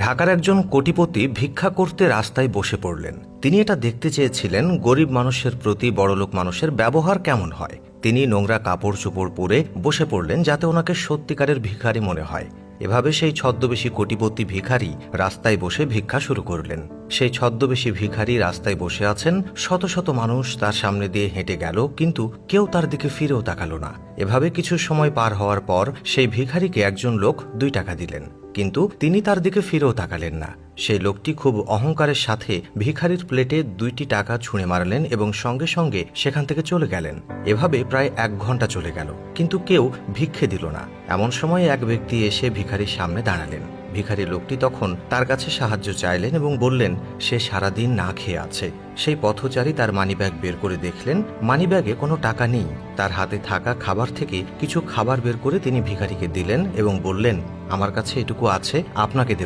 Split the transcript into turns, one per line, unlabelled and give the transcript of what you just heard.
ঢাকার একজন কোটিপতি ভিক্ষা করতে রাস্তায় বসে পড়লেন। তিনি এটা দেখতে চেয়েছিলেন গরিব মানুষের প্রতি বড়লোক মানুষের ব্যবহার কেমন হয়। তিনি নোংরা কাপড় চোপড় পরে বসে পড়লেন যাতে ওনাকে সত্যিকারের ভিখারি মনে হয়। এভাবে সেই ছদ্মবেশী কোটিপতি ভিখারি রাস্তায় বসে ভিক্ষা শুরু করলেন। সেই ছদ্মবেশী ভিখারি রাস্তায় বসে আছেন, শত শত মানুষ তার সামনে দিয়ে হেঁটে গেল, কিন্তু কেউ তার দিকে ফিরেও তাকালো না। এভাবে কিছু সময় পার হওয়ার পর সেই ভিখারিকে একজন লোক 2 টাকা দিলেন, কিন্তু তিনি তার দিকে ফিরেও তাকালেন না। সেই লোকটি খুব অহংকারের সাথে ভিখারির প্লেটে 2টি টাকা ছুঁড়ে মারলেন এবং সঙ্গে সঙ্গে সেখান থেকে চলে গেলেন। এভাবে প্রায় 1 ঘন্টা চলে গেল, কিন্তু কেউ ভিক্ষে দিল না। এমন সময় এক ব্যক্তি এসে ভিখারির সামনে দাঁড়ালেন। ভিখারি লোকটি তখন তার কাছে সাহায্য চাইলেন এবং বললেন সে সারাদিন না খেয়ে আছে। সেই পথচারী তার মানিব্যাগ বের করে দেখলেন মানিব্যাগে কোনো টাকা নেই। তার হাতে থাকা খাবার থেকে কিছু খাবার বের করে তিনি ভিখারিকে দিলেন এবং বললেন, আমার কাছে এটুকু আছে, আপনাকে দেব।